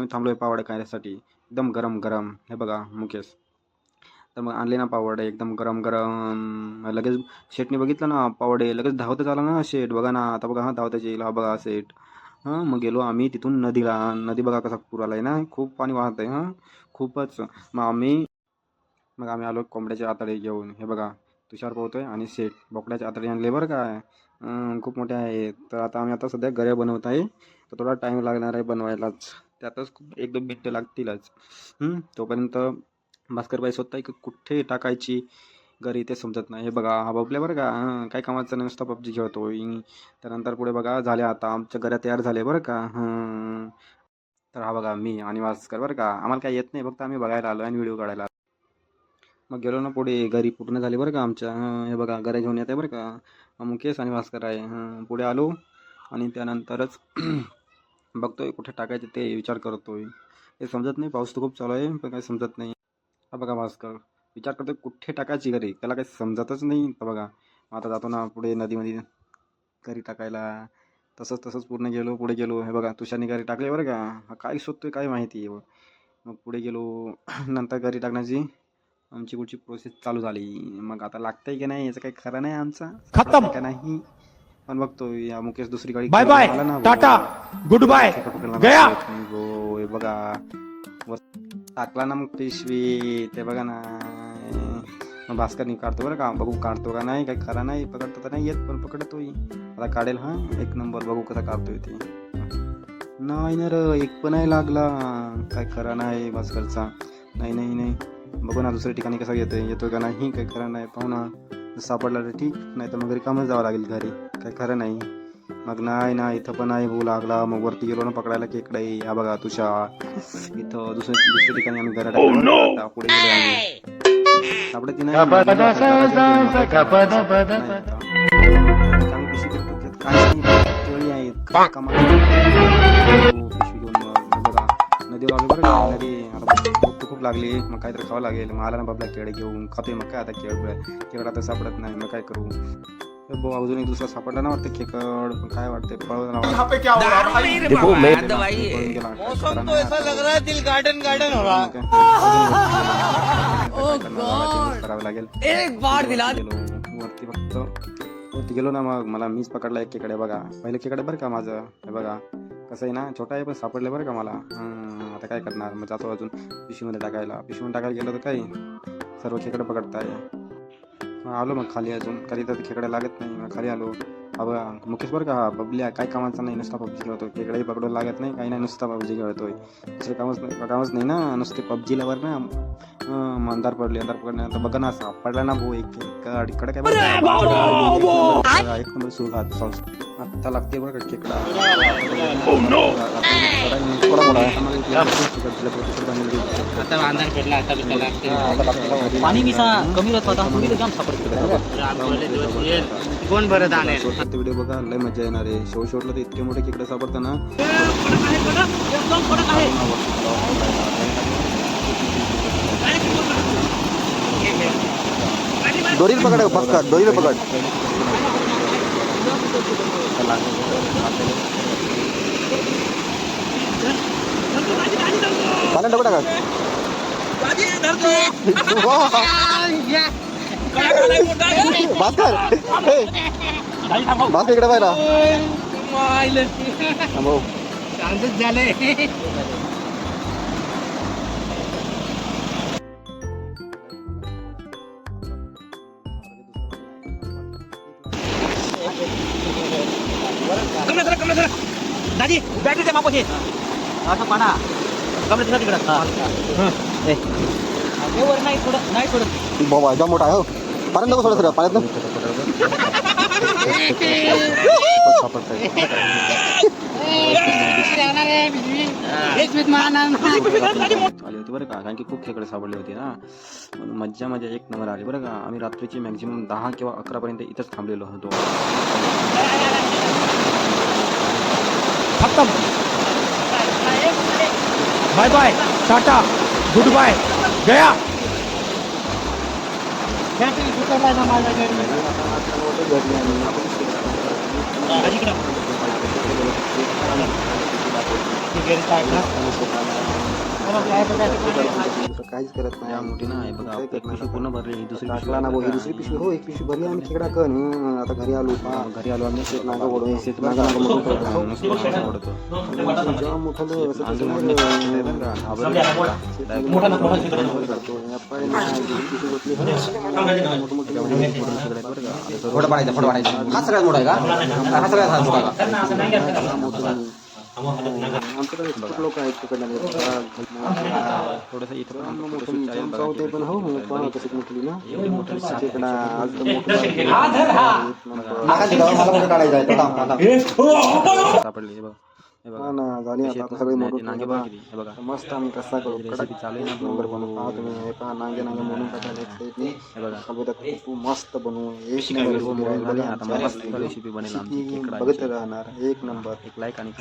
आम्ही थांबलोय पावडे खाण्यासाठी. एकदम गरम गरम. हे बघा मुकेश. तर मग आणले ना पावडे एकदम गरम गरम. लगेच शेटने बघितलं ना पावडे, लगेच धावतच आला ना शेट. बघा ना आता बघा, हा धावताच येईल, हा बघा शेट. हां मग गेलो आम्ही तिथून नदीला. नदी बघा कसा पूर आलाय ना, खूप पाणी वाहत आहे हां, खूपच. मग आम्ही आलो कोंबड्याचे आतडे घेऊन. हे बघा तुषार पोहतोय आणि शेट बोकड्याचे आतडे आणले बरं का. खूप मोठे आहेत. तर आता सध्या घरे बनवत आहे. तर थोडा टाईम लागणार आहे बनवायलाच. त्यातच खूप 1-2 मिनिटं लागतीलच. तोपर्यंत भास्करबाई स्वतः की कुठे टाकायची घरी ते समजत नाही. हे बघा हा बबल्या बरं का, काय कामाचं नाही, नुसता पबजी खेळतोय. त्यानंतर पुढे बघा झाले आता आमच्या घरा तयार झाले बरं का. तर हा बघा मी आणि भास्कर बरं का. आम्हाला काय येत नाही, फक्त आम्ही बघायला आलो आणि व्हिडिओ काढायला. मग गेलो ना पुढे, घरी पूर्ण झाली बरं का आमच्या. हे बघा घरी घेऊन येते बरं का, मुकेश आणि भास्कर आहे. पुढे आलो आणि त्यानंतरच बघतोय कुठे टाकायचे ते विचार करतोय. हे समजत नाही, पाऊस तर खूप चालू आहे पण काही समजत नाही. हा बघा भास्कर विचार करतोय कुठे टाकायची घरी, त्याला काही समजतच नाही. तर बघा आता जातो ना पुढे नदीमध्ये घरी टाकायला. तसंच पूर्ण गेलो, पुढे गेलो. हे बघा तुषारने घरी टाकले बरं का. हा काय शोधतोय काय माहिती आहे. मग पुढे गेलो नंतर घरी टाकण्याची आमची पुढची प्रोसेस चालू झाली. मग आता लागतंय की नाही याचं काही खरं नाही, आमचा खतम. सापडतंय का नाही. पण बघतो या मुकेश दुसरीकडे बाय खेळ बाय, आला ना टाटा, गुड बाय, खेकडा पकडायला मला गया. कळत नाही गो. हे बघा वर टाकला ना मग पिशवी, ते बघा ना. मग भास्करनी काढतो बरं का, बघू काढतो का नाही, काही खरा नाही. पकडतो तर नाही येत पण पकडतोय. आता काढेल हा 1 नंबर. बघू कसा काढतोय ते. नाही ना र, एक पण नाही लागला. काय खरा नाही भास्करचा. नाही बघू ना दुसऱ्या ठिकाणी कसा येतोय का नाही, काही खरं नाही. पाहू ना, सापडला तर ठीक, नाही तर मग रिकामच जावं लागेल घरी. काही खरं नाही. मग नाही ना इथं पण नाही होऊ लागला. मग वरती गेलो ना पकडायला खेकडे. हा बघा तुषार इथं दुसऱ्या ठिकाणी आम्ही घरा टाकलं बरं का. आता पुढे गेलो आम्ही, सापडत नाही. आम्ही पिशवी करतो त्यात काय नाही, केळी आहेत काय कामाला. पिशवी घेऊन मग बघा नदीवर आलो बरं का. नदी आता भूक तर खूप लागली, मग काहीतरी खावं लागेल. मग आला ना बाबला केळी घेऊन खातोय. मग काय आता खेकडा तर सापडत नाही, मग काय करू. अजून एक दुसरा सापडला ना वाटतं खेकड, पण काय वाटतंय पळून करावं लागेल. वरती गेलो ना, मग मला मीच पकडला एक खेकडे. बघा पहिले खेकडे बरं का माझं. हे बघा कसं आहे ना, छोटा आहे पण सापडले बरं का मला. आता काय करणार, मग जातो अजून पिशवीमध्ये टाकायला गेलो तर काही सर्व खेकडे पकडताय. आलो मग खाली, अजून खाली तर खेकडे लागत नाही. मग खाली आलो. बघा मुकेश बरं का, बबल्या काय कामाचा नाही, नुसता पबजी खेळतोय. खेकडेही पकडून लागत नाही, काही नाही, नुसता पबजी खेळतोय. दुसरे कामच नाही ना, नुसते पबजी लवर ना. अंधार पडल्यानंतर बघा ना सापडला ना भाऊ एक खेकड. इकडे काय बरं एक नंबर सुरू आता लागते बरं का खेकडा. पाणी मिसा कमी होत होता, तुम्ही तर जाम सापडतो. कोण बरं दाणे व्हिडिओ बघा, लय मजा येणार आहे. शेवटला तर इतके मोठे खेकडे सापडतात ना. दोरीला पकड भास्कर, दोरीला पकड. पाण्यात डबा टाका. भास्कर भास्कर इकडे पाहिला झाले. दादी बॅटरी दे मापोशी. असं पाडा कमरे तिकडं वर नाही थोडं बाबा एकदम मोठा आहे हो. पाण्यात नको सोडा, पाण्यात आली होती बरं का, कारण की खूप खेकडे सापडले होते ना. मज्जा 1 नंबर आली बरं का. आम्ही रात्रीची मॅक्झिमम 10 किंवा 11 पर्यंत इथंच थांबलेलो होतो. खतम. Bye bye, tata, good bye, गया. घरी काहीच करत या नाही मोठी ना आहे बघा काय एक करणार पिशवी पूर्ण भरली ही दुसरी पिशवी टाकला ना भाऊ ही दुसरी पिशवी हो एक पिशवी भरली आम्ही खेकडा कर आता घरी आलो पहा घरी आलो आम्ही शेत नागा ओढून शेत नागा नागा मोठं करतो. मस्त आवडतो जेव्हा मोठं असं तसं अजून नाही मोठं रे. आहे बरं का घाबरलं मोठा ना मोठा खेकडा करतो. या पाय ना, दुसरी पिशवी बसली. मोठं-मोठं फोटो पाडायचा फोटो पाडायचा हा सगळ्यात मोठा आहे का हा सगळ्यात हा मोठा आहे का आमच्याकडे खूप लोक आहेत तिकडनं थोडंसं इथं पण चौथे पण हो पहा कशी मोठी ना खेकडा आज तर मोठं मला फोटो काढायचा आहे सापडली हे बघा हे हा बघा ना झाली आता सगळे मोठं नांगे बघा किती हे बघा मस्त आम्ही कसा करू रेसिपी चालू आहे ना नंबर बनवू पहा तुम्ही हे पहा नांगे नांगे म्हणून टाकायला एक साईडने हे बघा अगोदर खूप मस्त बनवू एक शिकायला नंबर खूप रेसिपी झाली राहील. आता मस्त रेसिपी बनेल आमची किती खेकडाची. बघत राहणार एक नंबर एक लाईक आणि